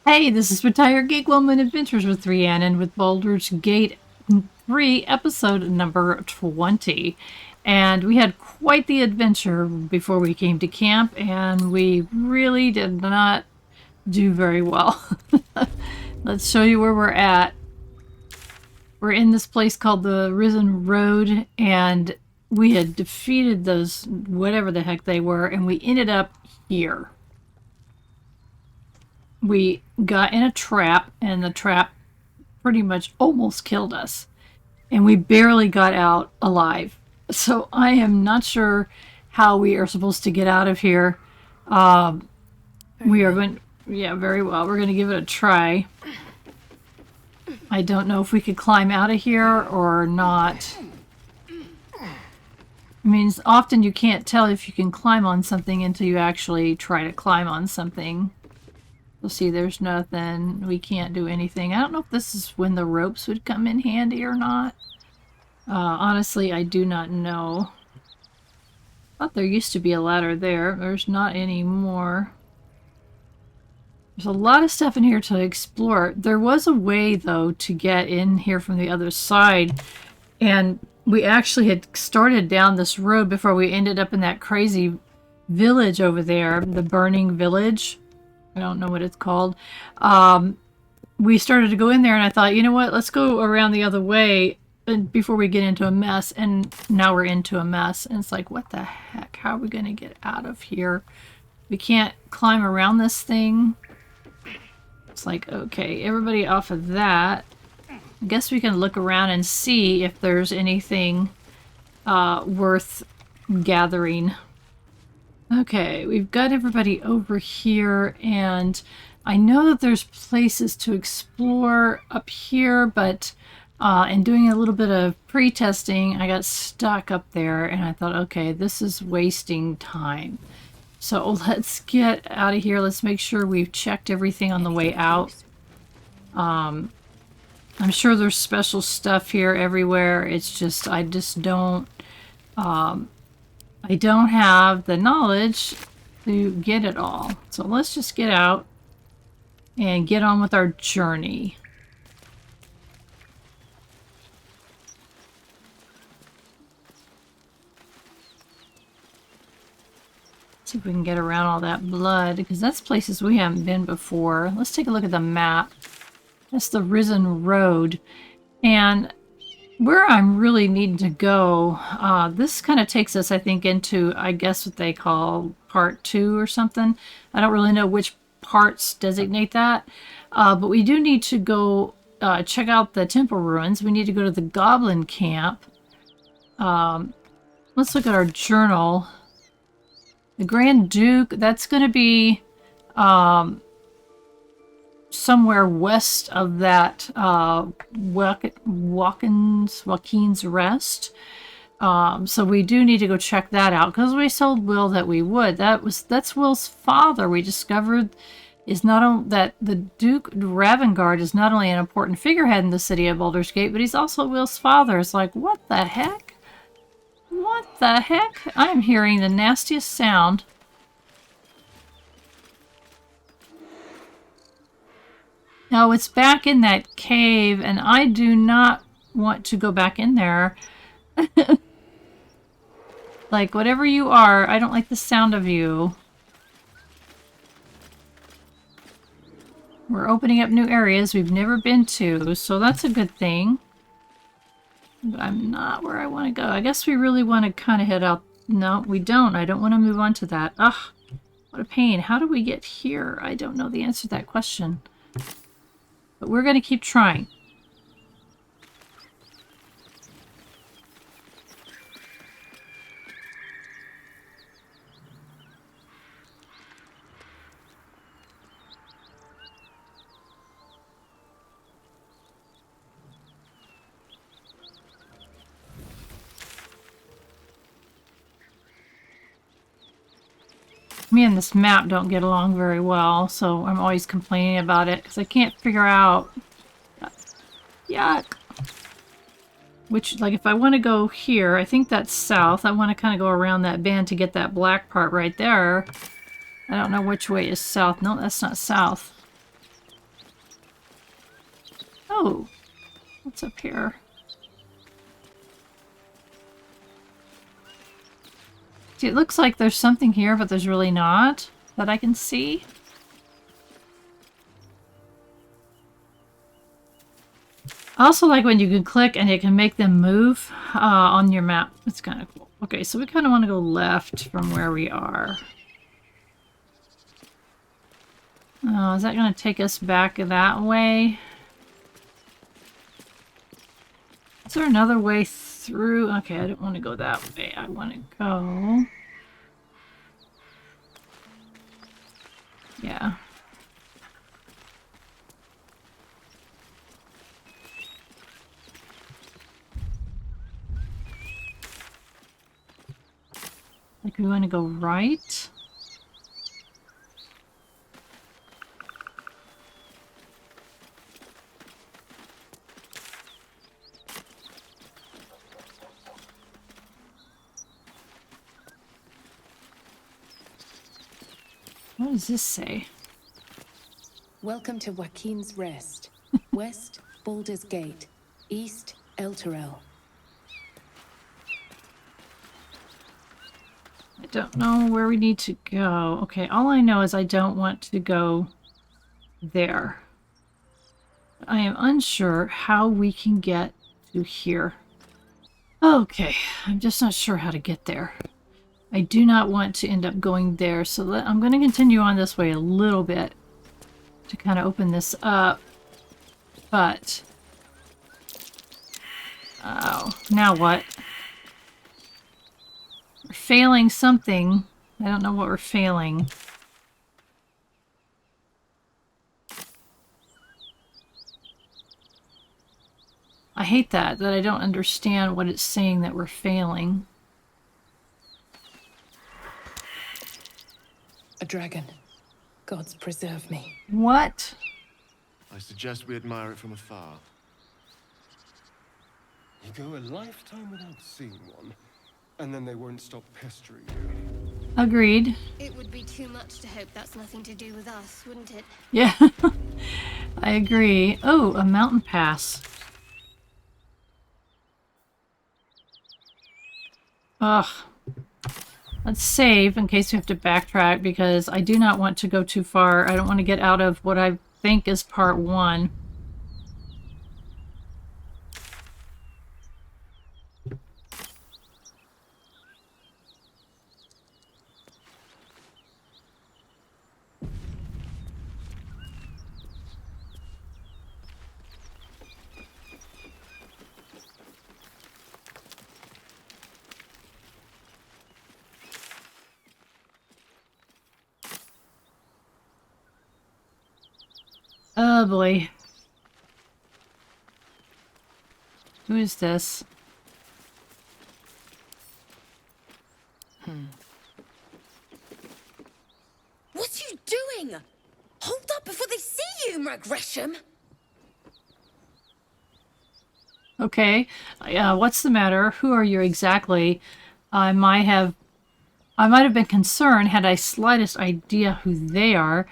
Hey, this is Retired Geek Woman Adventures with Rhiannon with Baldur's Gate 3, episode number 20. And we had quite the adventure before we came to camp, and we really did not do very well. Let's show you where we're at. We're in this place called the Risen Road, and we had defeated those, whatever the heck they were, and we ended up here. We got in a trap, and the trap pretty much almost killed us. And we barely got out alive. So I am not sure how we are supposed to get out of here. We are going, yeah, very well. We're going to give it a try. I don't know if we could climb out of here or not. I mean, often you can't tell if you can climb on something until you actually try to climb on something. You'll see there's nothing. We can't do anything. I don't know if this is when the ropes would come in handy or not. Honestly, I do not know. I thought there used to be a ladder there. There's not anymore. There's a lot of stuff in here to explore. There was a way, though, to get in here from the other side. And we actually had started down this road before we ended up in that crazy village over there. The burning village. I don't know what it's called. We started to go in there and I thought, you know what, let's go around the other way before we get into a mess. And now we're into a mess. And it's like, what the heck? How are we going to get out of here? We can't climb around this thing. It's like, okay, everybody off of that. I guess we can look around and see if there's anything worth gathering. Okay, we've got everybody over here, and I know that there's places to explore up here, but in doing a little bit of pre-testing, I got stuck up there, and I thought, okay, this is wasting time. So let's get out of here. Let's make sure we've checked everything on the way out. I'm sure there's special stuff here everywhere. It's just, I don't have the knowledge to get it all. So let's just get out and get on with our journey. See if we can get around all that blood, because that's places we haven't been before. Let's take a look at the map. That's the Risen Road. And where I'm really needing to go, this kind of takes us, I think, into, I guess, what they call part 2 or something. I don't really know which parts designate that. But we do need to go check out the temple ruins. We need to go to the Goblin camp. Let's look at our journal. The Grand Duke, that's going to be somewhere west of that Joaquin's Rest. So we do need to go check that out, because we told Will that we would. That's Will's father. We discovered is not only that the Duke Ravengard is not only an important figurehead in the city of Baldur's Gate, but he's also Will's father. It's like, what the heck? What the heck? I'm hearing the nastiest sound. No, it's back in that cave, and I do not want to go back in there. Like, whatever you are, I don't like the sound of you. We're opening up new areas we've never been to, so that's a good thing. But I'm not where I want to go. I guess we really want to kind of head out. No, we don't. I don't want to move on to that. Ugh, what a pain. How do we get here? I don't know the answer to that question. But we're going to keep trying. Me and this map don't get along very well, so I'm always complaining about it because I can't figure out. Yuck. Which, like, if I want to go here, I think that's south. I want to kind of go around that bend to get that black part right there. I don't know which way is south. No, that's not south. Oh, what's up here? See, it looks like there's something here, but there's really not that I can see. I also like when you can click and it can make them move on your map. It's kind of cool. Okay, so we kind of want to go left from where we are. Oh, is that going to take us back that way? Is there another way through? Okay, I don't want to go that way. I want to go... Yeah. Like we want to go right. What does this say? Welcome to Joaquin's Rest. West, Baldur's Gate. East, Elturel. I don't know where we need to go. Okay, all I know is I don't want to go there. I am unsure how we can get to here. Okay, I'm just not sure how to get there. I do not want to end up going there, so I'm going to continue on this way a little bit to kind of open this up. But... oh, now what? We're failing something. I don't know what we're failing. I hate that I don't understand what it's saying that we're failing. A dragon. Gods preserve me. What? I suggest we admire it from afar. You go a lifetime without seeing one, and then they won't stop pestering you. Agreed. It would be too much to hope that's nothing to do with us, wouldn't it? Yeah, I agree. Oh, a mountain pass. Ugh. Let's save in case we have to backtrack because I do not want to go too far. I don't want to get out of what I think is part 1. Oh boy. Who is this? What are you doing? Hold up before they see you, Gresham. Okay. What's the matter? Who are you exactly? I might have been concerned had I slightest idea who they are.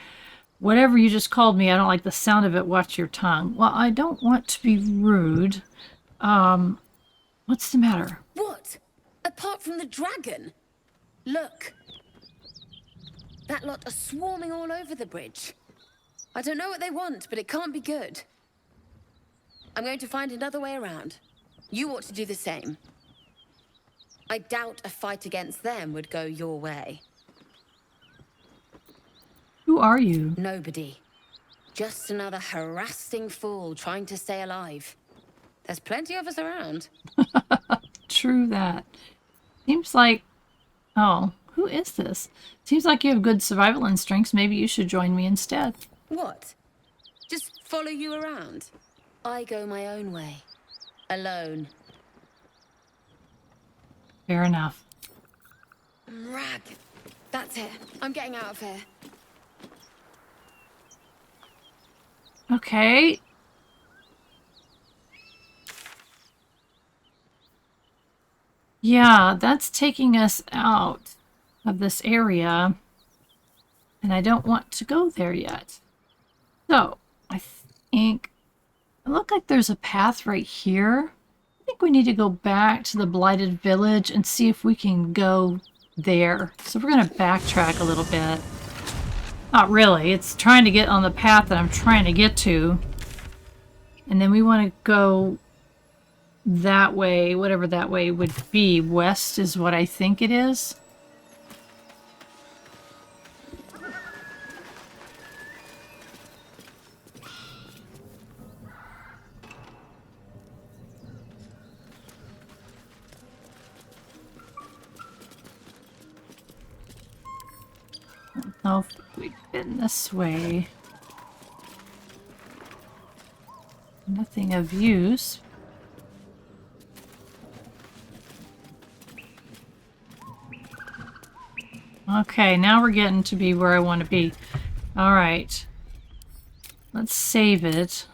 Whatever you just called me, I don't like the sound of it. Watch your tongue. Well, I don't want to be rude. What's the matter? What? Apart from the dragon? Look. That lot are swarming all over the bridge. I don't know what they want, but it can't be good. I'm going to find another way around. You ought to do the same. I doubt a fight against them would go your way. Who are you? Nobody. Just another harassing fool trying to stay alive. There's plenty of us around. True that. Seems like... oh, who is this? Seems like you have good survival instincts. Maybe you should join me instead. What? Just follow you around? I go my own way. Alone. Fair enough. Rag. That's it. I'm getting out of here. Okay. Yeah, that's taking us out of this area. And I don't want to go there yet. So, I think... It looked like there's a path right here. I think we need to go back to the Blighted Village and see if we can go there. So we're going to backtrack a little bit. Not really. It's trying to get on the path that I'm trying to get to. And then we want to go that way, whatever that way would be. West is what I think it is. Oh, we've been this way. Nothing of use. Okay, now we're getting to be where I want to be. Alright. Let's save it.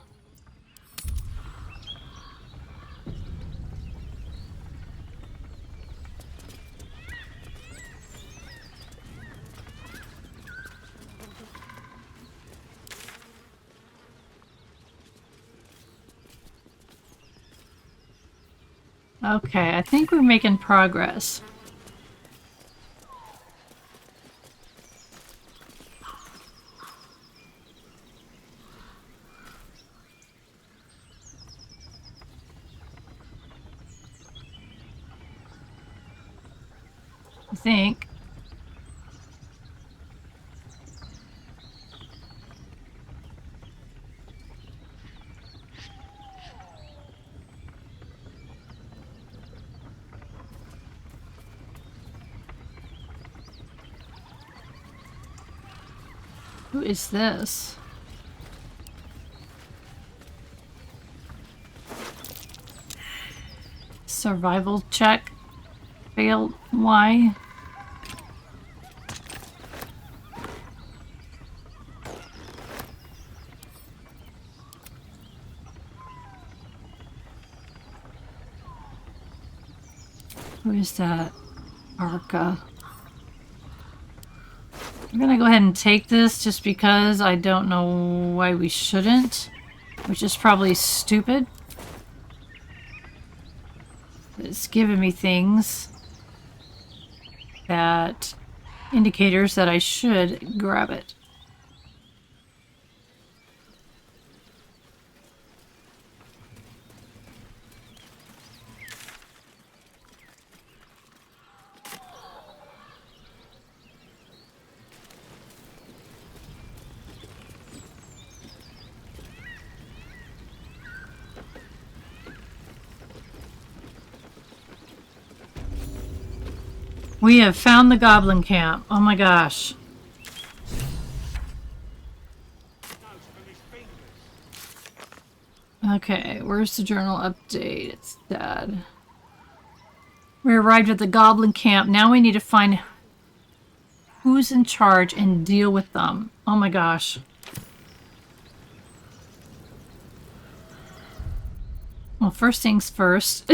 Okay, I think we're making progress. I think. Who is this? Survival check. Failed. Why? Who is that? Arca. I'm gonna go ahead and take this just because I don't know why we shouldn't, which is probably stupid. It's giving me things that indicators that I should grab it. We have found the Goblin camp. Oh my gosh. Okay, where's the journal update? It's dead. We arrived at the Goblin camp. Now we need to find who's in charge and deal with them. Oh my gosh. Well, first things first.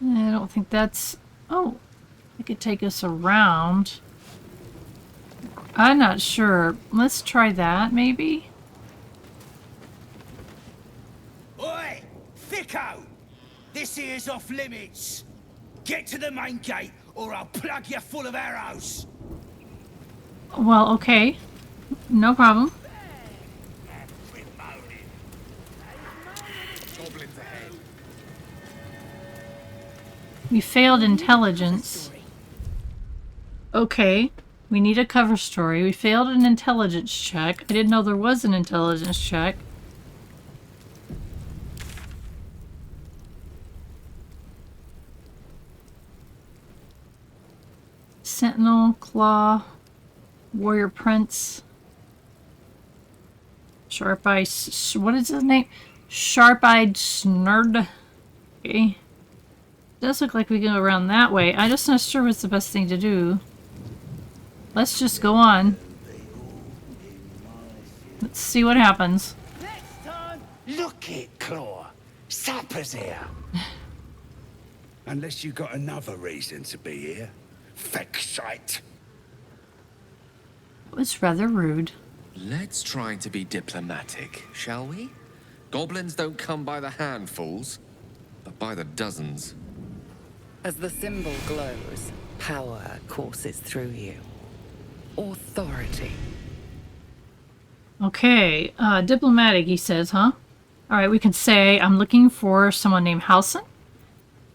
I don't think that's... Oh, it could take us around. I'm not sure. Let's try that, maybe? Oi! Thicko! This here's off limits! Get to the main gate, or I'll plug you full of arrows! Well, okay. No problem. Goblins ahead. We failed intelligence. Okay. We need a cover story. We failed an intelligence check. I didn't know there was an intelligence check. Sentinel, Claw, Warrior Prince, Sharp-Eyed... What is his name? Sharp-Eyed Snurd. Okay. Does look like we go around that way. I'm just not sure what's the best thing to do. Let's just go on. Let's see what happens. Next time, look it, Claw. Sapper's here. Unless you got another reason to be here. Fexite. It's rather rude. Let's try to be diplomatic, shall we? Goblins don't come by the handfuls, but by the dozens. As the symbol glows, power courses through you. Authority. Okay, diplomatic, he says, huh? Alright, we could say, I'm looking for someone named Halson.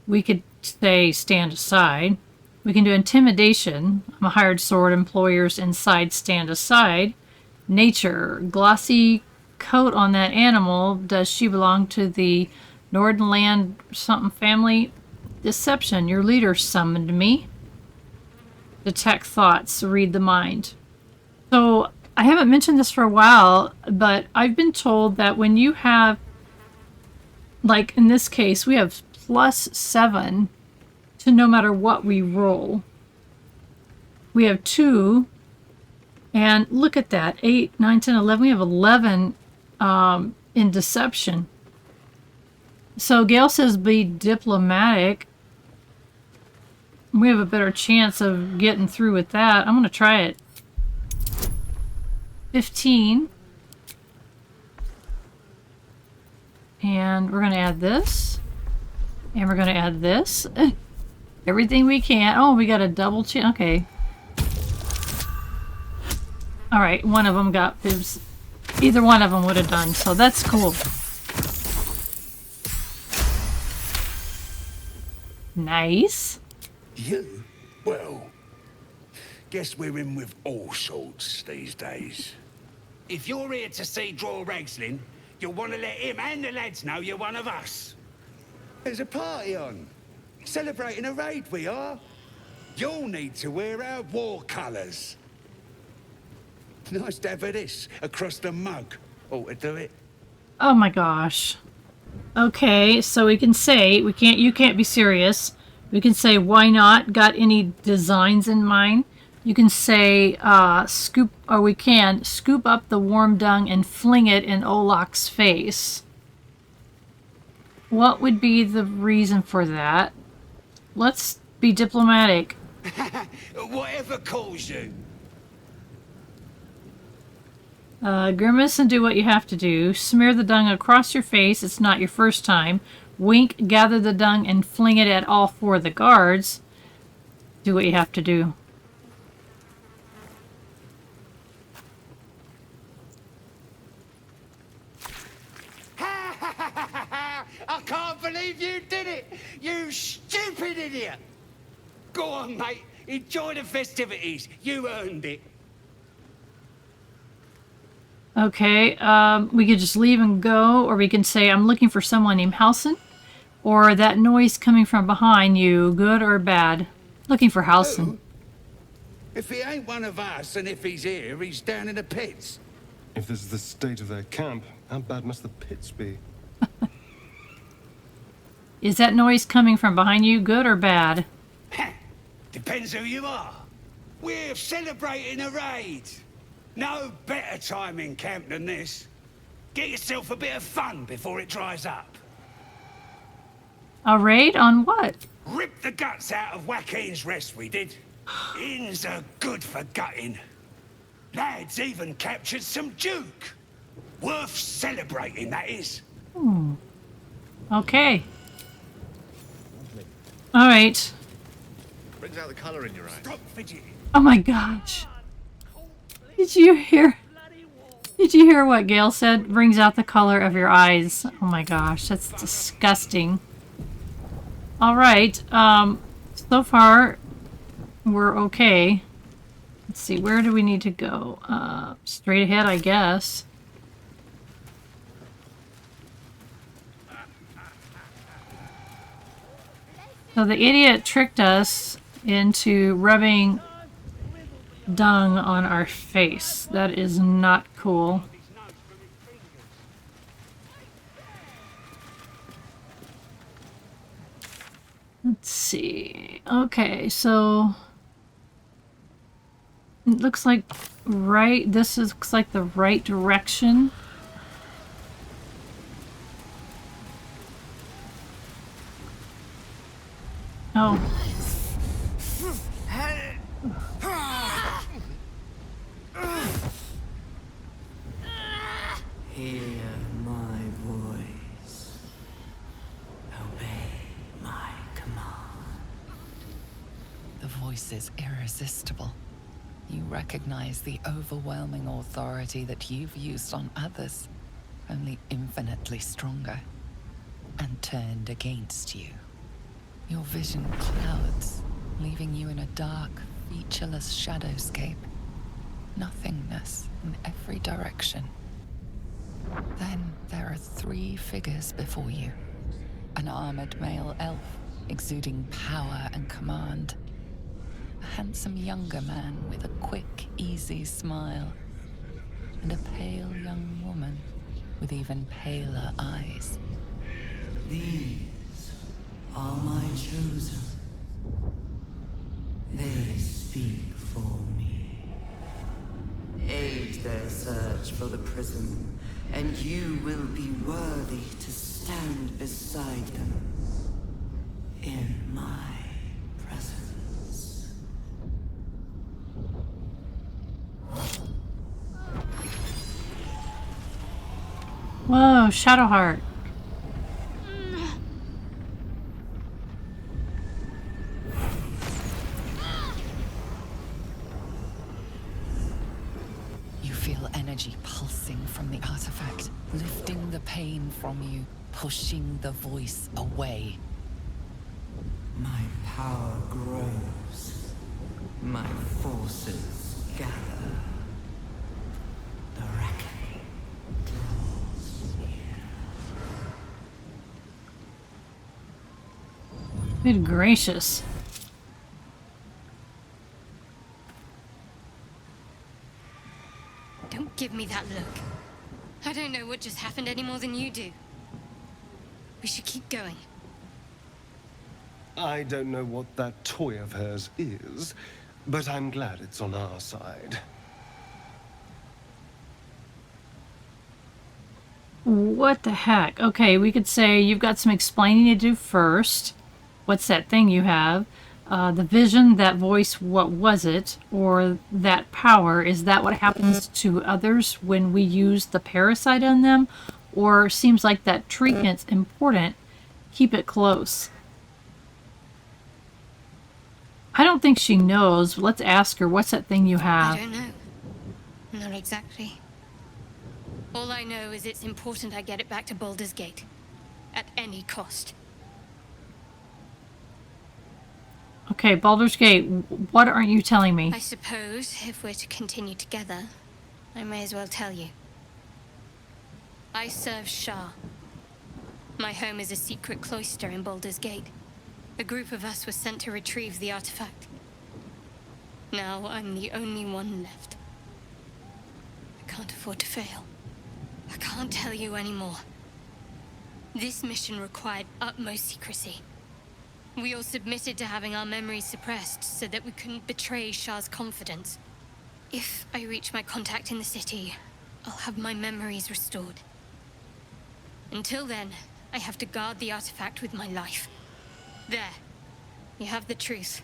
We could say, stand aside. We can do intimidation. I'm a hired sword. Employers inside stand aside. Nature. Glossy coat on that animal. Does she belong to the Nordland something family? Deception. Your leader summoned me. Detect thoughts. Read the mind. So, I haven't mentioned this for a while, but I've been told that when you have, like in this case, we have +7 to no matter what we roll. We have 2, and look at that, 8, 9, 10, 11. We have 11 in deception. So Gale says be diplomatic. We have a better chance of getting through with that. I'm going to try it. 15. And we're going to add this. And we're going to add this. Everything we can. Oh, we got a double chance. Okay. Alright, one of them got bibs. Either one of them would have done, so that's cool. Nice. You? Well, guess we're in with all sorts these days. If you're here to see Draw Ragslin, you'll want to let him and the lads know you're one of us. There's a party on. Celebrating a raid, we are. You'll need to wear our war colours. Nice to have this across the mug. Ought to do it. Oh my gosh. Okay, so we can say, you can't be serious. We can say, why not? Got any designs in mind? You can say, we can scoop up the warm dung and fling it in Olak's face. What would be the reason for that? Let's be diplomatic. Whatever calls you. Grimace and do what you have to do. Smear the dung across your face. It's not your first time. Wink, gather the dung and fling it at all 4 of the guards. Do what you have to do. I can't believe you did it! You stupid idiot! Go on, mate. Enjoy the festivities. You earned it. Okay, we could just leave and go, or we can say, I'm looking for someone named Halson, or that noise coming from behind you, good or bad. Looking for Halson. Who? If he ain't one of us, and if he's here, he's down in the pits. If this is the state of their camp, how bad must the pits be? Is that noise coming from behind you, good or bad? Depends who you are. We're celebrating a raid. No better time in camp than this. Get yourself a bit of fun before it dries up. A raid on what? Rip the guts out of Joaquin's Rest, we did. Inns are good for gutting. Lads even captured some Duke. Worth celebrating, that is. Okay. Alright. Brings out the colour in your eyes. Stop fidgeting. Oh my gosh. Did you hear what Gale said? Brings out the color of your eyes. Oh my gosh, that's disgusting. Alright, so far we're okay. Let's see, where do we need to go? Straight ahead, I guess. So the idiot tricked us into rubbing dung on our face. That is not cool. Let's see. Okay, so it looks like looks like the right direction. Oh. Hear my voice. Obey my command. The voice is irresistible. You recognize the overwhelming authority that you've used on others, only infinitely stronger, and turned against you. Your vision clouds, leaving you in a dark, featureless shadowscape. Nothingness in every direction. Then there are 3 figures before you. An armored male elf, exuding power and command. A handsome younger man with a quick, easy smile. And a pale young woman with even paler eyes. These are my chosen. They speak for me. Aid their search for the prism, and you will be worthy to stand beside them in my presence. Whoa, Shadowheart. You feel energy pulsing from the artifact, lifting the pain from you, pushing the voice away. My power grows. My forces gather. The reckoning draws near. Good gracious. Don't give me that look. I don't know what just happened any more than you do. We should keep going. I don't know what that toy of hers is, but I'm glad it's on our side. What the heck? Okay, we could say you've got some explaining to do first. What's that thing you have? The vision, that voice, what was it? Or that power, is that what happens to others when we use the parasite on them? Or seems like that treatment's important. Keep it close. I don't think she knows. Let's ask her, what's that thing you have? I don't know. Not exactly. All I know is it's important I get it back to Baldur's Gate. At any cost. Okay, Baldur's Gate, what aren't you telling me? I suppose, if we're to continue together, I may as well tell you. I serve Shah. My home is a secret cloister in Baldur's Gate. A group of us was sent to retrieve the artifact. Now I'm the only one left. I can't afford to fail. I can't tell you anymore. This mission required utmost secrecy. We all submitted to having our memories suppressed so that we couldn't betray Shah's confidence. If I reach my contact in the city, I'll have my memories restored. Until then, I have to guard the artifact with my life. There. You have the truth,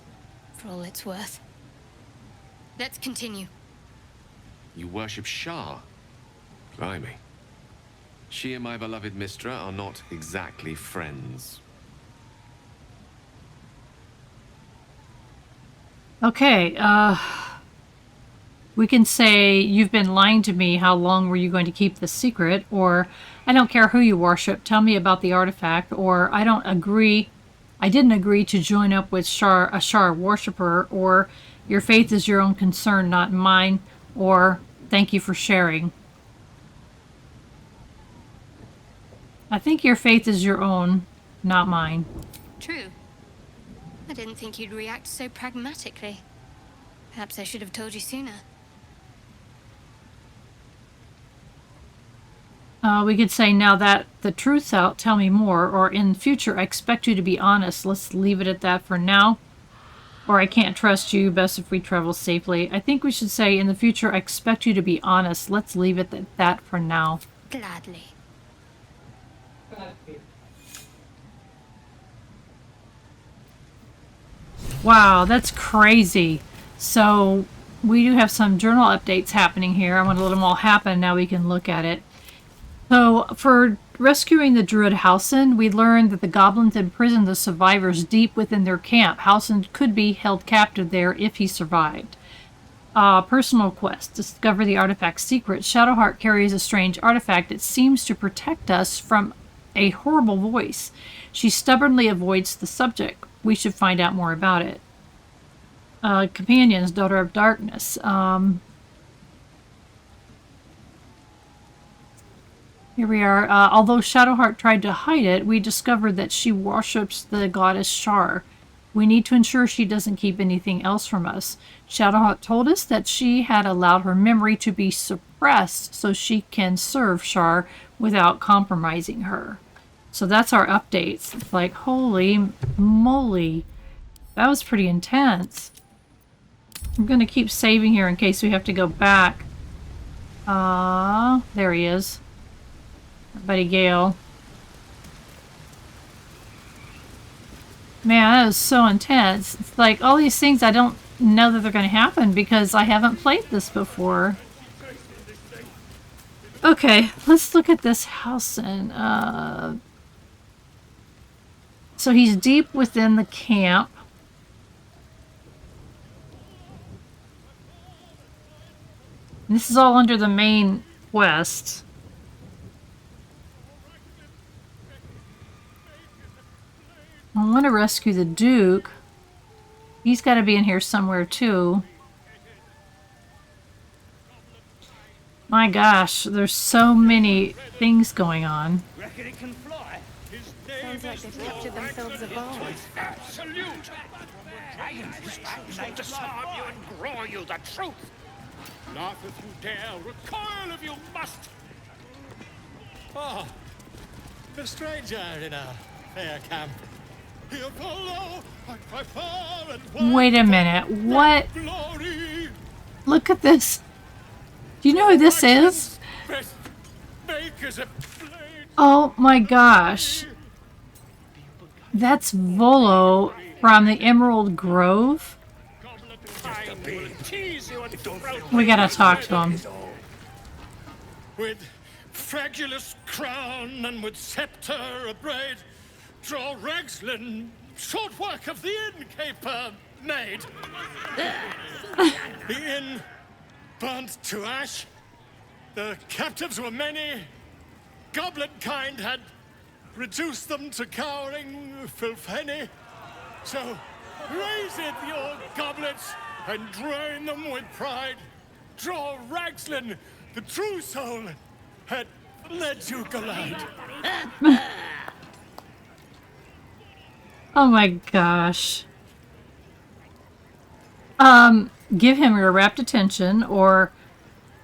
for all it's worth. Let's continue. You worship Shah? Blimey. She and my beloved Mistra are not exactly friends. Okay, we can say, you've been lying to me, how long were you going to keep this secret? Or, I don't care who you worship, tell me about the artifact. Or, I didn't agree to join up with a Shar worshipper. Or, your faith is your own concern, not mine. Or, thank you for sharing. I think your faith is your own, not mine. True. I didn't think you'd react so pragmatically. Perhaps I should have told you sooner. We could say, now that the truth's out, tell me more. Or, in future, I expect you to be honest. Let's leave it at that for now. Or, I can't trust you. Best if we travel safely. I think we should say, in the future, I expect you to be honest. Let's leave it at that for now. Gladly. Wow, that's crazy. So we do have some journal updates happening here. I want to let them all happen. Now we can look at it. So for rescuing the druid Hausen, we learned that the goblins imprisoned the survivors deep within their camp. Hausen could be held captive there if he survived. Personal quest. Discover the artifact's secret. Shadowheart carries a strange artifact. It seems to protect us from a horrible voice. She stubbornly avoids the subject. We should find out more about it. Companions, Daughter of Darkness. Here we are. Although Shadowheart tried to hide it, we discovered that she worships the goddess Shar. We need to ensure she doesn't keep anything else from us. Shadowheart told us that she had allowed her memory to be suppressed so she can serve Shar without compromising her. So that's our updates. It's like, holy moly. That was pretty intense. I'm going to keep saving here in case we have to go back. There he is. Our buddy Gale. Man, that was so intense. It's like all these things I don't know that they're going to happen because I haven't played this before. Okay, let's look at this house and so he's deep within the camp. And this is all under the main quest. I want to rescue the Duke. He's got to be in here somewhere too. My gosh, there's so many things going on. Reckon it can fly? Sounds like they've captured themselves a ball. Absolute! Dragons will disarm you and grow you the truth. Laugh if you dare, recoil if you must. Oh, a stranger in a fair camp. Here, Volo, I fall and Wait a minute, what? glory. Look at this. Do you know who this is? Oh my gosh. That's Volo from the Emerald Grove. We gotta talk to him. With fragulous crown and with scepter abraid, draw Ragslin, short work of the innkeeper made. The inn burnt to ash. The captives were many. Goblin kind had reduced them to cowering filfenny. So raise it, your goblets, and drain them with pride. Draw Ragslin, the true soul, had led you glide. Oh my gosh. Give him your rapt attention, or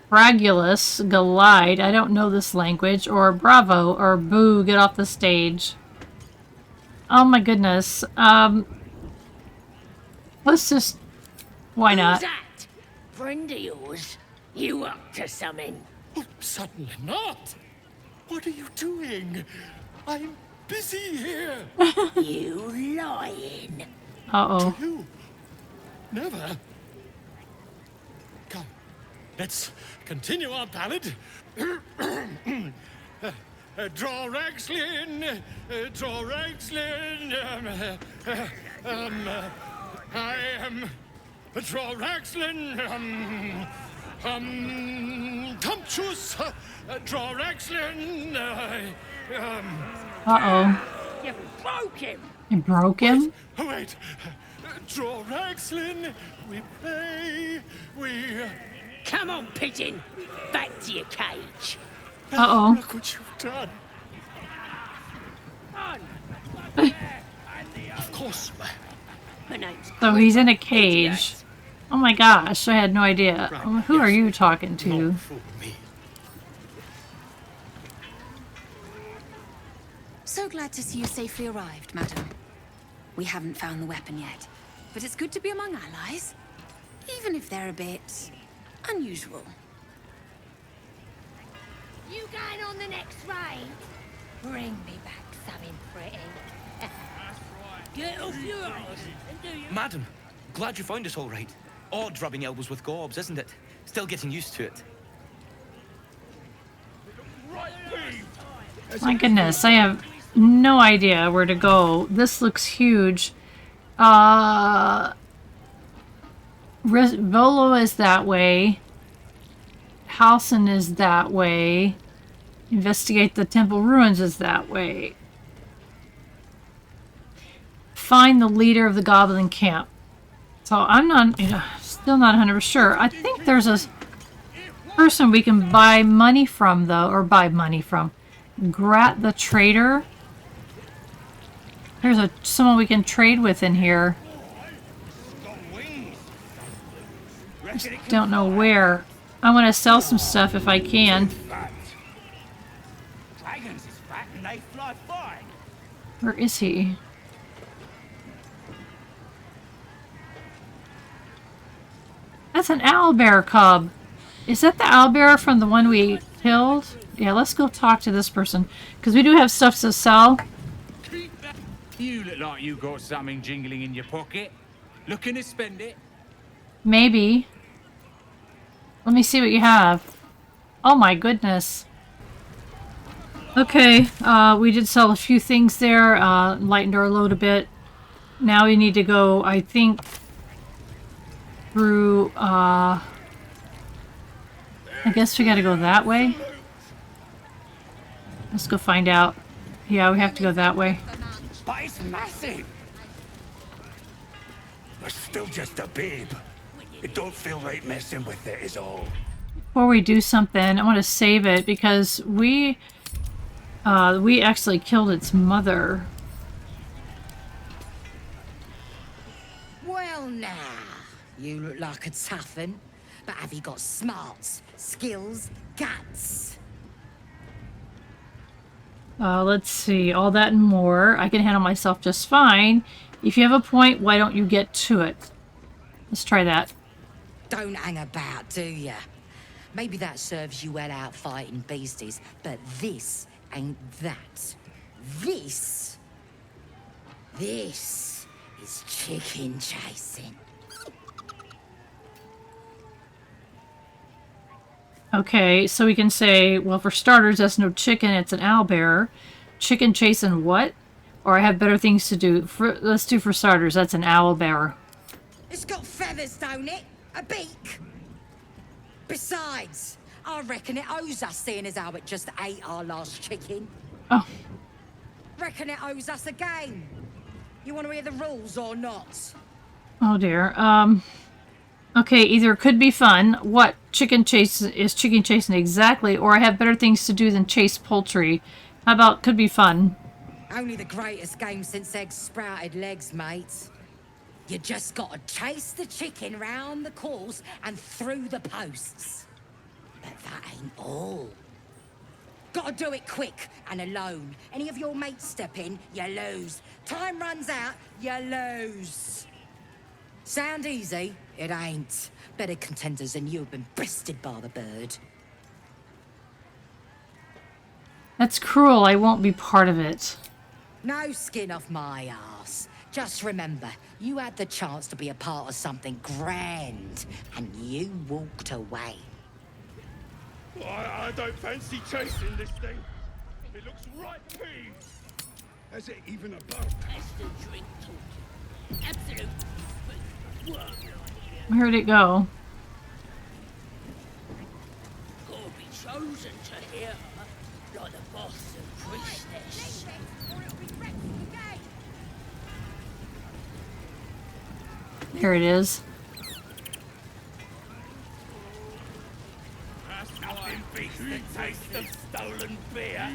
Fragulous, Glide, I don't know this language, or Bravo, or Boo, get off the stage. Oh my goodness. Let's just... Why not? Who's that? Friend of yours? You up to something? Oh, certainly not. What are you doing? I'm busy here. You lying. Uh-oh. You? Never. Come, let's continue our ballad. Draw Ragslin, draw Ragslin. I am draw Ragslin. Tumptuous, draw Ragslin. Uh-oh. You broke him. You broke him? Wait. Draw Ragslin. We play. We. Come on, pigeon. Back to your cage. Uh-oh. Look what you've done. Of course. My name's So he's in a cage. Oh my gosh, I had no idea. Who are you talking to? So glad to see you safely arrived, madam. We haven't found the weapon yet, but it's good to be among allies, even if they're a bit unusual. You going on the next raid? Bring me back something pretty. Get off your ass and Madam, glad you found us all right. Odd rubbing elbows with gobs, isn't it? Still getting used to it. My goodness, I have no idea where to go. This looks huge. Volo is that way. Halson is that way. Investigate the temple ruins is that way. Find the leader of the goblin camp. So I'm not, still not 100% sure. I think there's a person we can buy money from, though, or buy money from. Grat the trader. There's someone we can trade with in here. Just don't know where. I want to sell some stuff if I can. Where is he? That's an owlbear cub. Is that the owlbear from the one we killed? Yeah, let's go talk to this person. Because we do have stuff to sell. You look like you got something jingling in your pocket. Looking to spend it? Maybe. Let me see what you have. Oh my goodness. Okay, we did sell a few things there. Lightened our load a bit. Now we need to go, I think, through, I guess we gotta go that way. Let's go find out. Yeah, we have to go that way. But it's massive. But still just a babe. It don't feel right messing with it is all. Before we do something, I want to save it because we actually killed its mother. Well now, you look like a tough un, but have you got smarts, skills, guts? Let's see, all that and more. I can handle myself just fine. If you have a point, why don't you get to it? Let's try that. Don't hang about, do ya? Maybe that serves you well out fighting beasties, but this ain't that. This is chicken chasing. Okay, so we can say, well, for starters, that's no chicken, it's an owlbear. Chicken chasing what? Or I have better things to do. Let's do for starters, that's an owlbear. It's got feathers, don't it? A beak. Besides, I reckon it owes us, seeing as how it just ate our last chicken. Oh. Reckon it owes us a game. You want to hear the rules or not? Oh dear. Okay, either it could be fun. What chicken chase is chicken chasing exactly, or I have better things to do than chase poultry. How about could be fun? Only the greatest game since eggs sprouted legs, mate. You just gotta chase the chicken round the course and through the posts. But that ain't all. Gotta do it quick and alone. Any of your mates step in, you lose. Time runs out, you lose. Sound easy? It ain't. Better contenders than you have been bested by the bird. That's cruel. I won't be part of it. No skin off my arse. Just remember, you had the chance to be a part of something grand, and you walked away. I don't fancy chasing this thing. It looks right peeved. Has it even a boat? That's the drink talking. Absolute worm. Where'd it go? Gotta be chosen to hear her, like the boss and priestess. There it is. Nothing beats the taste of stolen beer.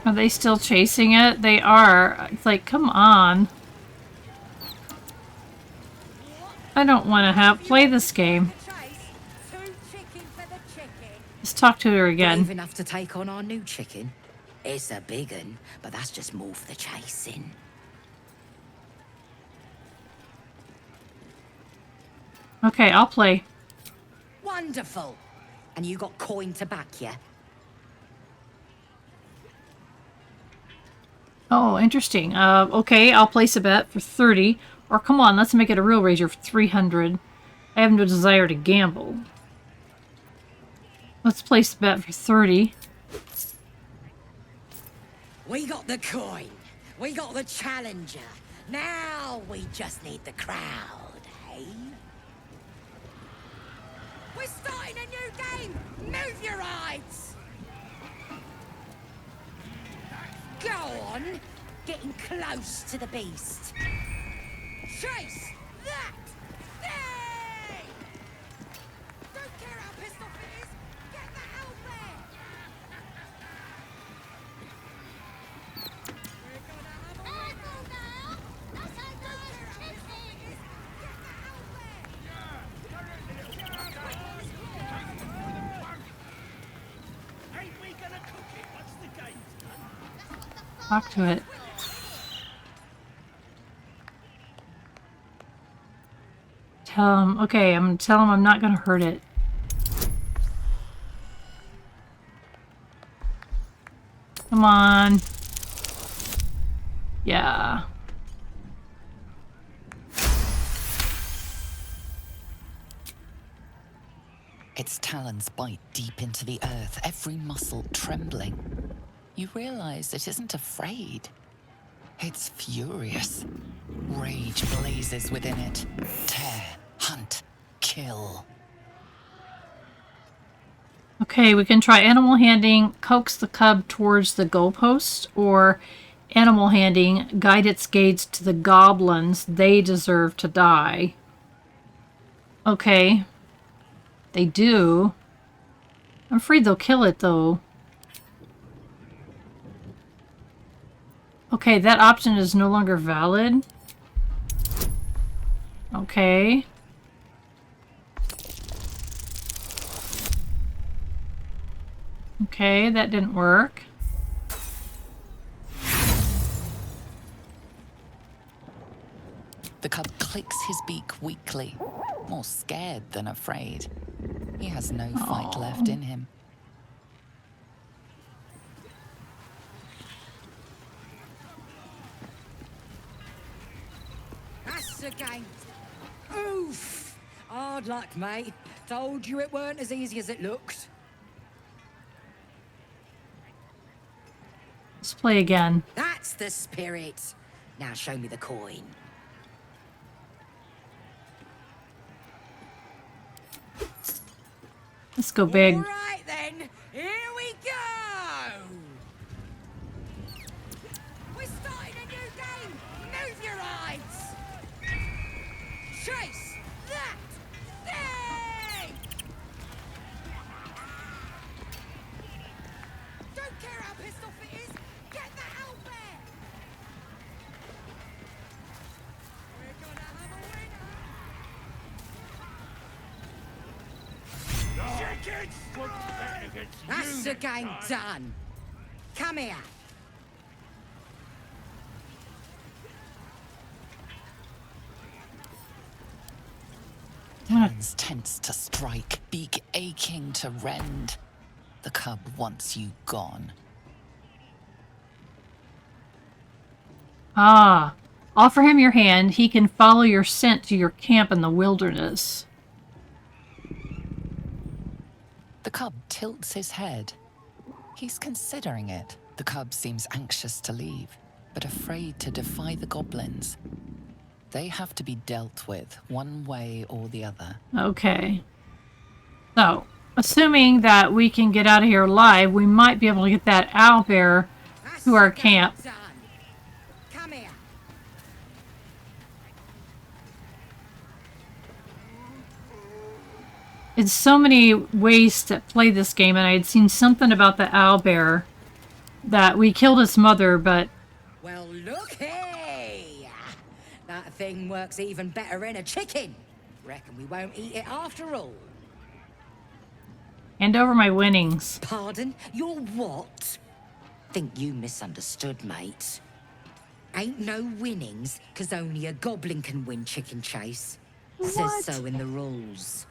Are they still chasing it? They are. It's like, come on. I don't want to play this game. Let's talk to her again. Brave enough to take on our new chicken. It's a big un, but that's just more for the chasing. Okay, I'll play. Wonderful. And you got coin to back ya? Oh, interesting. Okay, I'll place a bet for 30. Or come on, let's make it a real wager for 300. I have no desire to gamble. Let's place the bet for 30. We got the coin. We got the challenger. Now we just need the crowd, eh? We're starting a new game! Move your eyes! Go on! Getting close to the beast. Chase! That! Stay! Don't care how pissed off it is! Get the hell there! We're gonna have a win now! That's how nice chicken! Get the hell there! Ain't we gonna cook it once the game's done? Talk to it. Tell him. Okay, I'm gonna tell him I'm not gonna hurt it. Come on. Yeah. Its talons bite deep into the earth, every muscle trembling. You realize it isn't afraid. It's furious. Rage blazes within it. Tear, hunt, kill. Okay, we can try animal handing, coax the cub towards the goalpost, or animal handing, guide its gaze to the goblins. They deserve to die. Okay. They do. I'm afraid they'll kill it, though. Okay, that option is no longer valid. Okay. Okay, that didn't work. The cub clicks his beak weakly, more scared than afraid. He has no fight left in him. That's the game. Oof! Hard luck, mate. Told you it weren't as easy as it looked. Let's play again. That's the spirit. Now show me the coin. Let's go big. All right then, here we go. We're starting a new game. Move your eyes. Chase that thing. Don't care how pissed off it is. Get the hell there. We're gonna have a winner. That's the game done. Come here. Hands tense to strike, beak aching to rend. The cub wants you gone. Ah. Offer him your hand. He can follow your scent to your camp in the wilderness. The cub tilts his head. He's considering it. The cub seems anxious to leave, but afraid to defy the goblins. They have to be dealt with one way or the other. Okay. So, assuming that we can get out of here alive, we might be able to get that owlbear to our camp. Come here. It's so many ways to play this game, and I had seen something about the owlbear that we killed its mother, but... Well, look here. That thing works even better in a chicken. Reckon we won't eat it after all. Hand over my winnings. Pardon? Your what? Think you misunderstood, mate. Ain't no winnings, 'cause only a goblin can win Chicken Chase. Says so in the rules.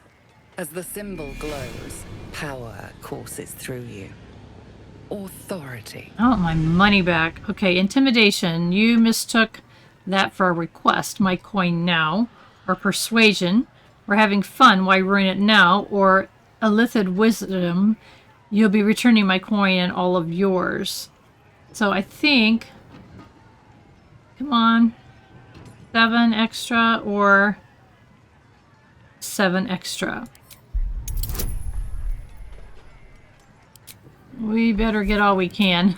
As the symbol glows, power courses through you. Authority. I want my money back. Okay, intimidation. You mistook that for a request. My coin now. Or persuasion. We're having fun. Why ruin it now? Or elithid wisdom. You'll be returning my coin and all of yours. So I think... Come on. 7 extra or 7 extra. We better get all we can.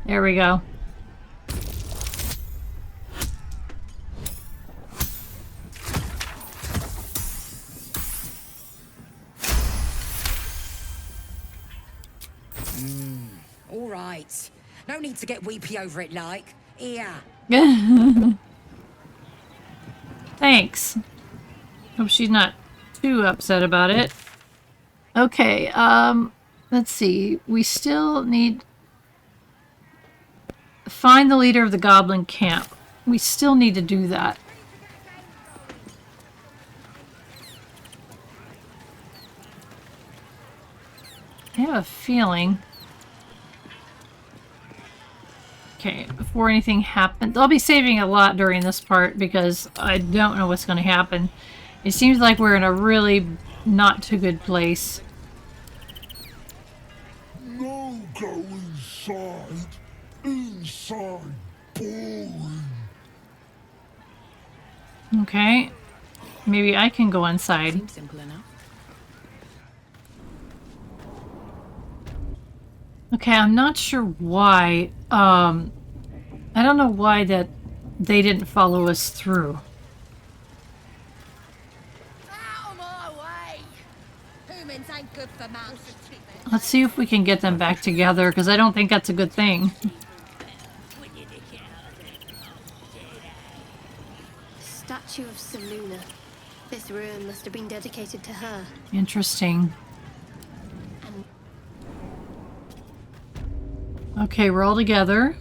There we go. All right. No need to get weepy over it, like. Here. Thanks. Hope she's not too upset about it. Okay, let's see. We still need... Find the leader of the Goblin camp. We still need to do that. I have a feeling... Okay, before anything happens... I'll be saving a lot during this part because I don't know what's going to happen. It seems like we're in a really not too good place. No go inside. Inside boring. Okay. Maybe I can go inside. Seems simple enough. Okay, I'm not sure why. I don't know why that they didn't follow us through. Out of my way! Humans ain't good for mouse. Let's see if we can get them back together, because I don't think that's a good thing. Statue of Seluna. This ruin must have been dedicated to her. Interesting. Okay, we're all together.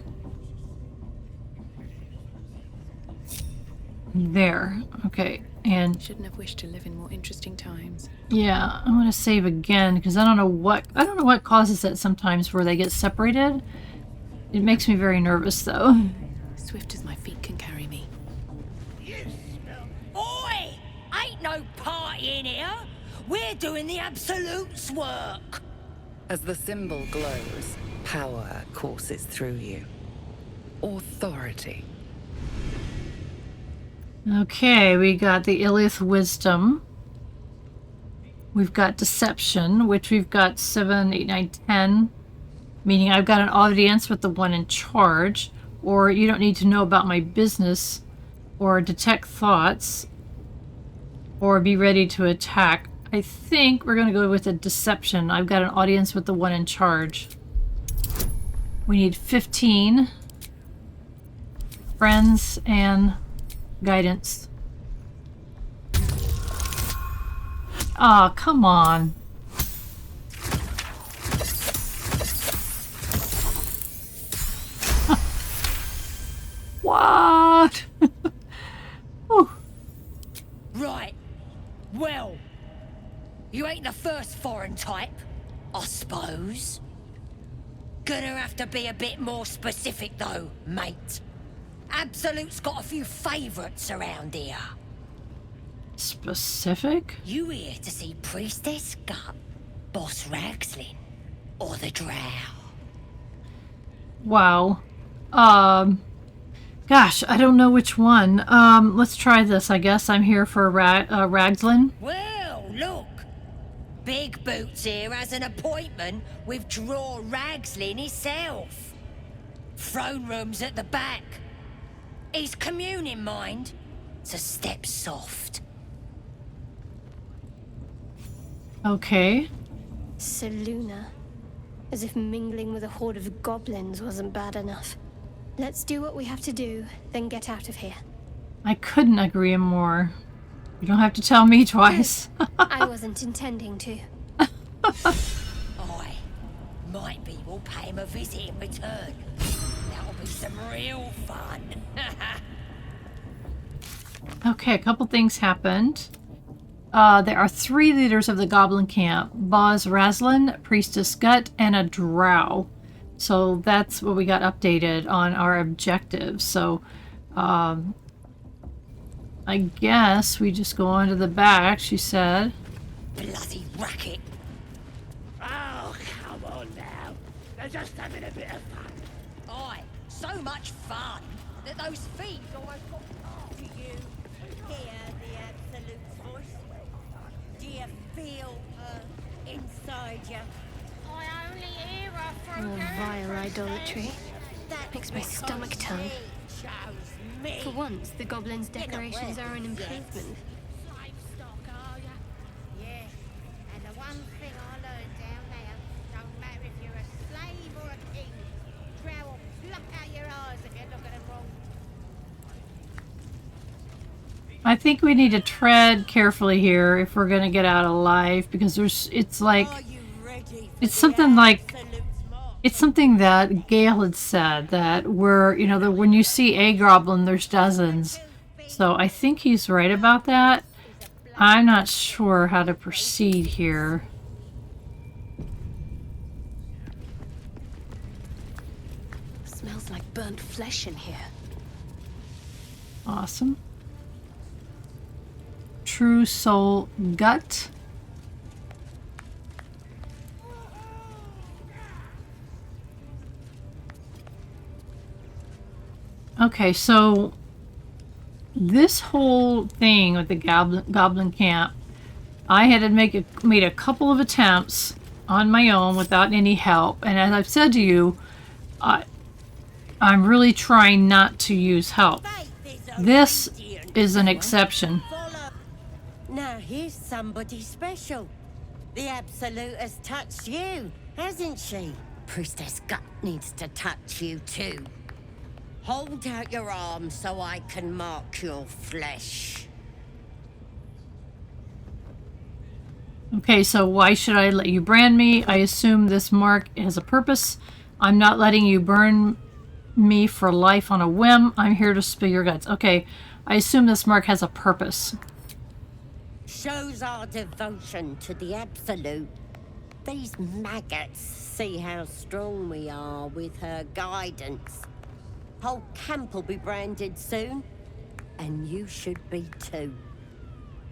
There. Okay, and... Shouldn't have wished to live in more interesting times. Yeah, I'm gonna save again, because I don't know what causes that sometimes where they get separated. It makes me very nervous, though. Swift as my feet can carry me. Oi! Ain't no party in here. We're doing the Absolute's work. As the symbol glows, power courses through you. Authority. Okay, we got the Illith Wisdom. We've got Deception, which we've got 7, 8, 9, 10. Meaning I've got an audience with the one in charge. Or you don't need to know about my business. Or detect thoughts. Or be ready to attack. I think we're going to go with a Deception. I've got an audience with the one in charge. We need 15 friends and guidance. Aw, come on. What? Right. Well, you ain't the first foreign type, I suppose. Gonna have to be a bit more specific though, mate. Absolute's got a few favourites around here. Specific? You here to see Priestess Gut, Boss Ragslin, or the Drow? Wow. Gosh, I don't know which one. Let's try this, I guess. I'm here for Ragslin. Well, look. Big Boots here has an appointment with Draw Ragslin himself. Throne room's at the back. He's communing, mind, so step soft. Okay. Seluna. As if mingling with a horde of goblins wasn't bad enough. Let's do what we have to do, then get out of here. I couldn't agree more. You don't have to tell me twice. I wasn't intending to. Aye. Might be we'll pay him a visit in return. That'll be some real fun. Okay, a couple things happened. There are 3 leaders of the Goblin camp. Boz Raslin, Priestess Gut, and a Drow. So that's what we got updated on our objectives. So I guess we just go on to the back, she said. Bloody racket. Oh, come on now. They're just having a bit of fun. Aye, so much fun that those thieves almost got after you. Hear the Absolute's voice? Do you feel her inside you? I only hear her through Vile idolatry. Makes my stomach turn. For once, the Goblin's decorations are an improvement. Livestock, are ya? Yeah. And the one thing I learned down there, don't matter if you're a slave or a king, Drow will pluck out your eyes if you look at them wrong. I think we need to tread carefully here if we're gonna get out alive, because it's something that Gale had said, that that when you see a goblin, there's dozens. So I think he's right about that. I'm not sure how to proceed here. Smells like burnt flesh in here. Awesome. True Soul Gut. Okay, so this whole thing with the goblin camp, I had to made a couple of attempts on my own without any help, and as I've said to you, I'm really trying not to use help. This is an exception. Now here's somebody special. The Absolute has touched you, hasn't she? Priestess Gut needs to touch you too. Hold out your arm so I can mark your flesh. Okay, so why should I let you brand me? I assume this mark has a purpose. I'm not letting you burn me for life on a whim. I'm here to spill your guts. Okay, I assume this mark has a purpose. Shows our devotion to the Absolute. These maggots see how strong we are with her guidance. Whole camp will be branded soon, and you should be too.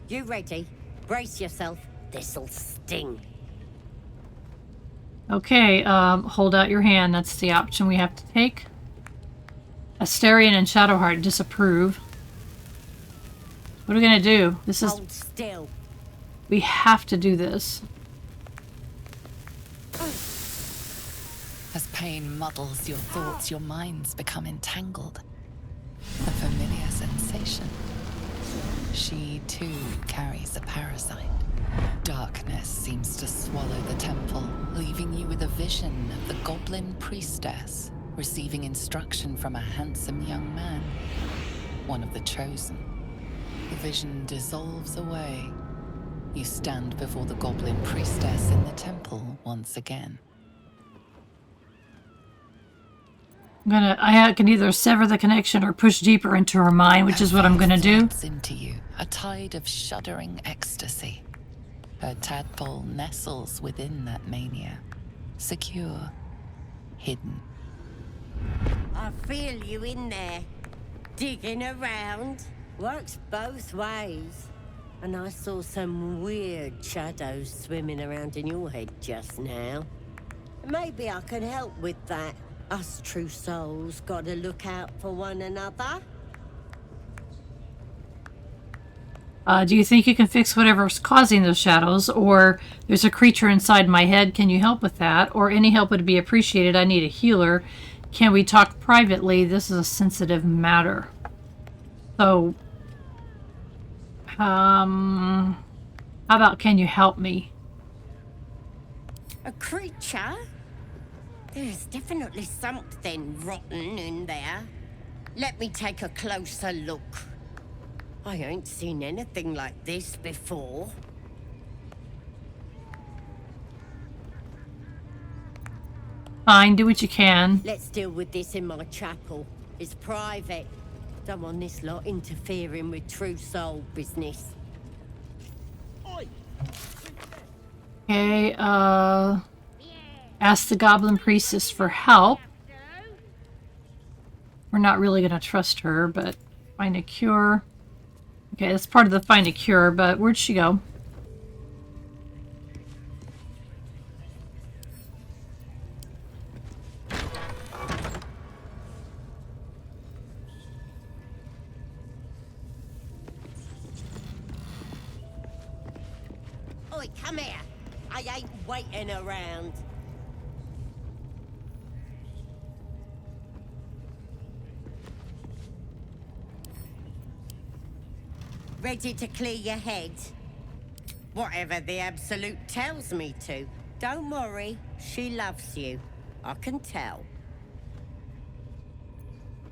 You ready? Brace yourself. This'll sting. Okay, hold out your hand. That's the option we have to take. Astarion and Shadowheart disapprove. What are we gonna do? This is... Hold still. We have to do this. As pain muddles your thoughts, your minds become entangled. A familiar sensation. She, too, carries a parasite. Darkness seems to swallow the temple, leaving you with a vision of the Goblin Priestess receiving instruction from a handsome young man, one of the Chosen. The vision dissolves away. You stand before the Goblin Priestess in the temple once again. I can either sever the connection or push deeper into her mind, which is what I'm gonna do. Into you, a tide of shuddering ecstasy. Her tadpole nestles within that mania, secure, hidden. I feel you in there, digging around. Works both ways. And I saw some weird shadows swimming around in your head just now. Maybe I can help with that. Us true souls gotta look out for one another. Do you think you can fix whatever's causing those shadows? Or there's a creature inside my head, can you help with that? Or any help would be appreciated, I need a healer. Can we talk privately? This is a sensitive matter. So, how about can you help me? A creature? There's definitely something rotten in there. Let me take a closer look. I ain't seen anything like this before. Fine, do what you can. Let's deal with this in my chapel. It's private. Don't want this lot interfering with true soul business. Okay, ask the Goblin Priestess for help. We're not really going to trust her, but find a cure. Okay, that's part of the find a cure, but where'd she go? Oi, come here. I ain't waiting around. Ready to clear your head? Whatever the Absolute tells me to. Don't worry, she loves you. I can tell.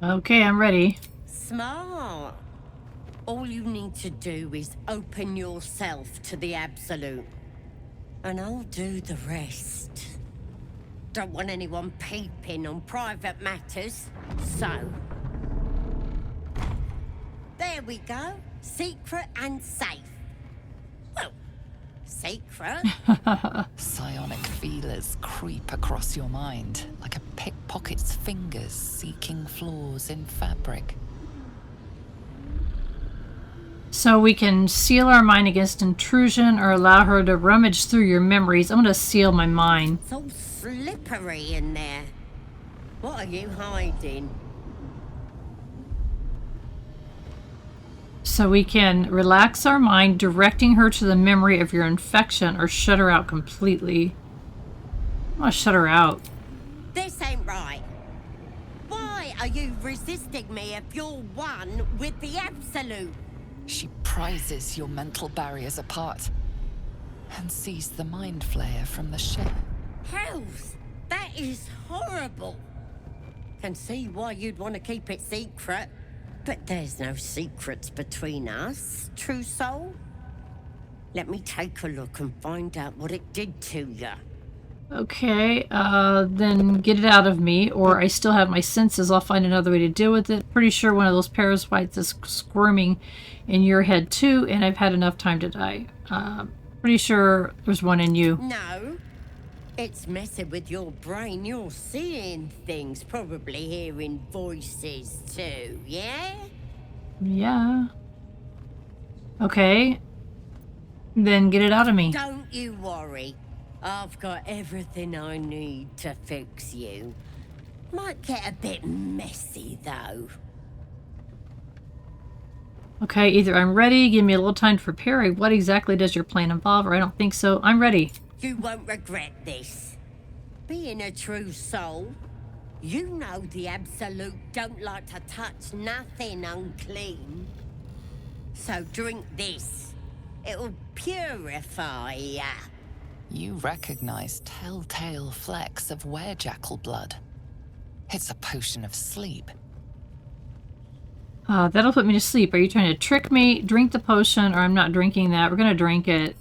Okay, I'm ready. Smart. All you need to do is open yourself to the Absolute. And I'll do the rest. Don't want anyone peeping on private matters, so... There we go. Secret and safe. Well, secret. Psionic feelers creep across your mind, like a pickpocket's fingers seeking flaws in fabric. So we can seal our mind against intrusion or allow her to rummage through your memories. I'm going to seal my mind. It's all slippery in there. What are you hiding? So we can relax our mind, directing her to the memory of your infection, or shut her out completely. I want to shut her out. This ain't right. Why are you resisting me if you're one with the Absolute? She prizes your mental barriers apart and sees the mind flayer from the ship. Hells, that is horrible. Can see why you'd want to keep it secret. But there's no secrets between us, true soul. Let me take a look and find out what it did to you. Okay, then get it out of me, or I still have my senses. I'll find another way to deal with it. Pretty sure one of those parasites is squirming in your head too, and I've had enough time to die. Pretty sure there's one in you. No, it's messing with your brain. You're seeing things, probably hearing voices too, yeah? Yeah. Okay. Then get it out of me. Don't you worry. I've got everything I need to fix you. Might get a bit messy, though. Okay, either I'm ready, give me a little time to prepare. What exactly does your plan involve? Or I don't think so. I'm ready. You won't regret this. Being a true soul, you know the Absolute don't like to touch nothing unclean. So drink this. It'll purify ya. You recognize telltale flecks of werejackal blood. It's a potion of sleep. That'll put me to sleep. Are you trying to trick me? Drink the potion, or I'm not drinking that. We're gonna drink it.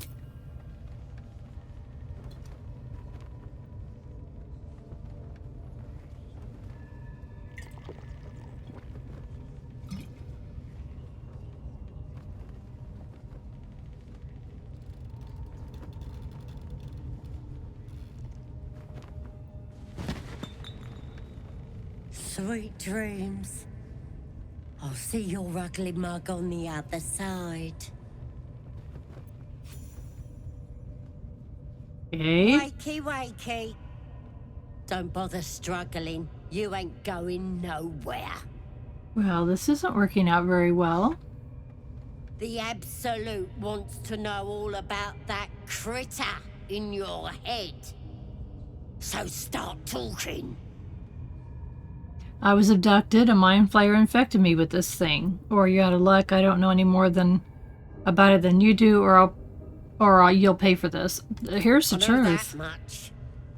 Sweet dreams. I'll see your ugly mug on the other side. Okay. Wakey, wakey. Don't bother struggling. You ain't going nowhere. Well, this isn't working out very well. The Absolute wants to know all about that critter in your head. So start talking. I was abducted. A mind flayer infected me with this thing. Or you're out of luck. I don't know any more about it than you do, or you'll pay for this. Here's the truth. That much.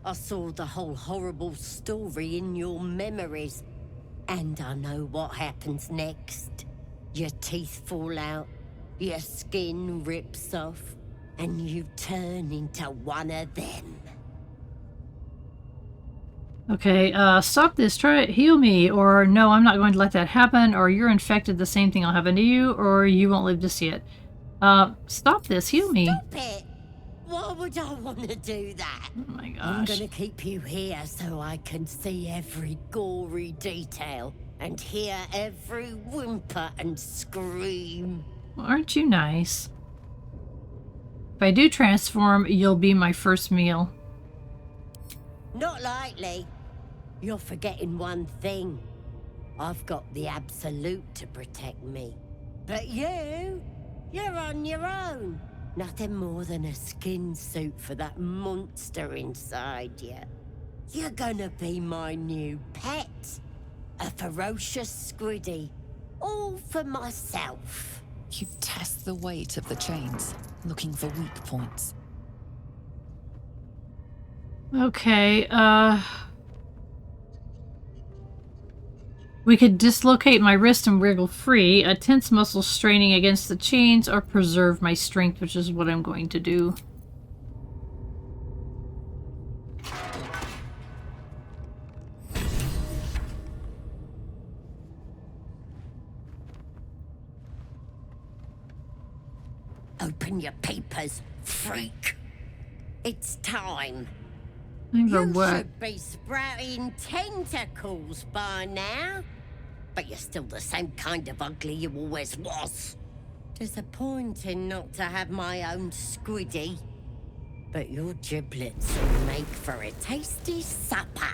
I saw the whole horrible story in your memories, and I know what happens next. Your teeth fall out, your skin rips off, and you turn into one of them. Okay, stop this. Try to heal me. Or no, I'm not going to let that happen. Or you're infected, the same thing will happen to you. Or you won't live to see it. Stop this. Heal me. Stop it! Why would I want to do that? Oh my I'm gosh. gonna keep you here so I can see every gory detail and hear every whimper and scream. Well, aren't you nice? If I do transform, you'll be my first meal. Not likely. You're forgetting one thing. I've got the Absolute to protect me. But you're on your own. Nothing more than a skin suit for that monster inside you. You're gonna be my new pet. A ferocious squiddy. All for myself. You test the weight of the chains, looking for weak points. Okay, we could dislocate my wrist and wriggle free, a tense muscle straining against the chains, or preserve my strength, which is what I'm going to do. Open your papers, freak. It's time. For You what? should be sprouting tentacles by now. But you're still the same kind of ugly you always was. Disappointing not to have my own squiddy. But your giblets will make for a tasty supper.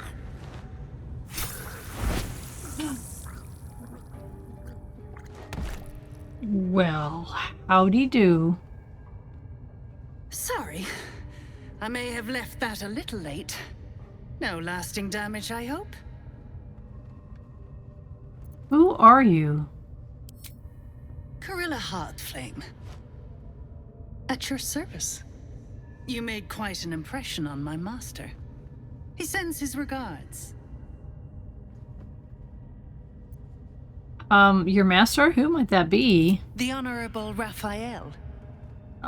Well, howdy do. Sorry. I may have left that a little late. No lasting damage, I hope? Who are you? Corilla Heartflame. At your service. You made quite an impression on my master. He sends his regards. Your master? Who might that be? The Honorable Raphael.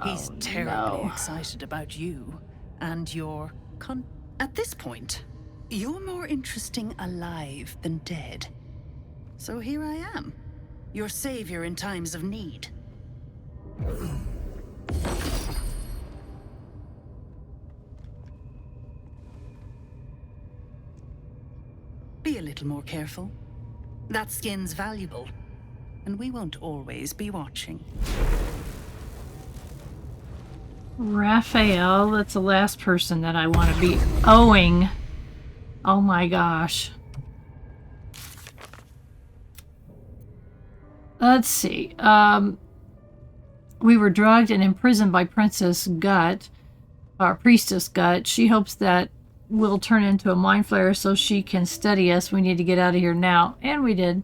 He's terribly excited about you and your At this point, you're more interesting alive than dead. So here I am, your savior in times of need. Be a little more careful. That skin's valuable, and we won't always be watching. Raphael, that's the last person that I want to be owing. Oh my gosh. Let's see. We were drugged and imprisoned by Princess Gut, or Priestess Gut. She hopes that we'll turn into a mind flayer so she can study us. We need to get out of here now. And we did.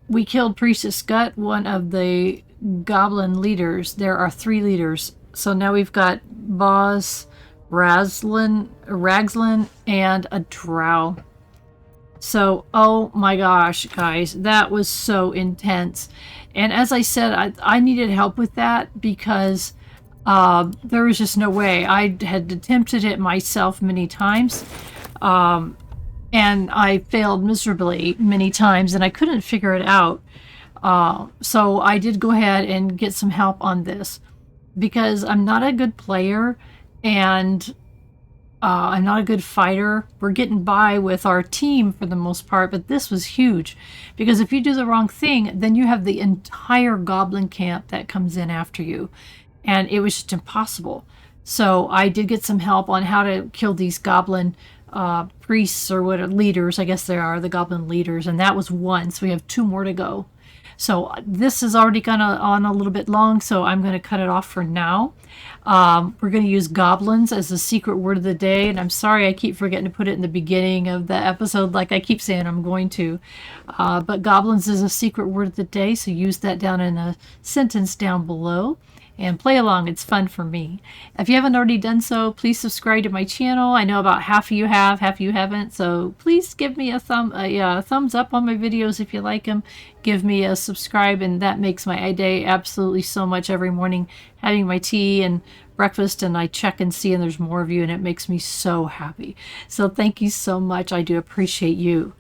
We killed Priestess Gut, one of the Goblin leaders. There are 3 leaders. So now we've got Boz, Ragslin, and a Drow. So, oh my gosh, guys, that was so intense. And as I said, I needed help with that because there was just no way. I had attempted it myself many times. And I failed miserably many times, and I couldn't figure it out. So I did go ahead and get some help on this because I'm not a good player and I'm not a good fighter. We're getting by with our team for the most part, but this was huge because if you do the wrong thing, then you have the entire goblin camp that comes in after you, and it was just impossible. So I did get some help on how to kill these goblin priests, or what, leaders, I guess they are, the goblin leaders, and that was 1, so we have 2 more to go. So this is already gone on a little bit long, so I'm going to cut it off for now. We're going to use goblins as the secret word of the day, and I'm sorry I keep forgetting to put it in the beginning of the episode like I keep saying I'm going to. But goblins is a secret word of the day, so use that down in a sentence down below. And play along. It's fun for me. If you haven't already done so, please subscribe to my channel. I know about half of you have, half of you haven't. So please give me a thumbs up on my videos if you like them. Give me a subscribe, and that makes my day absolutely so much every morning. Having my tea and breakfast, and I check and see, and there's more of you, and it makes me so happy. So thank you so much. I do appreciate you.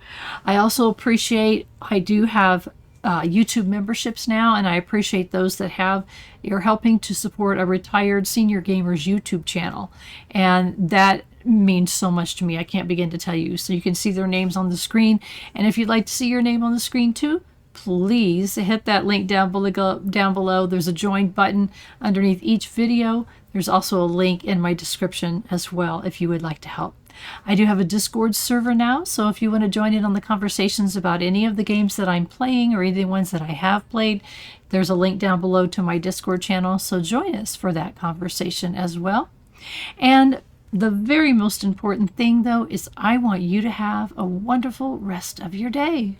I also appreciate, I do have YouTube memberships now, and I appreciate those that have. You're helping to support a retired senior gamer's YouTube channel, and that means so much to me. I can't begin to tell you. So you can see their names on the screen, and if you'd like to see your name on the screen too, please hit that link down below. There's a join button underneath each video. There's also a link in my description as well if you would like to help. I do have a Discord server now, so if you want to join in on the conversations about any of the games that I'm playing or any ones that I have played, there's a link down below to my Discord channel, so join us for that conversation as well. And the very most important thing, though, is I want you to have a wonderful rest of your day.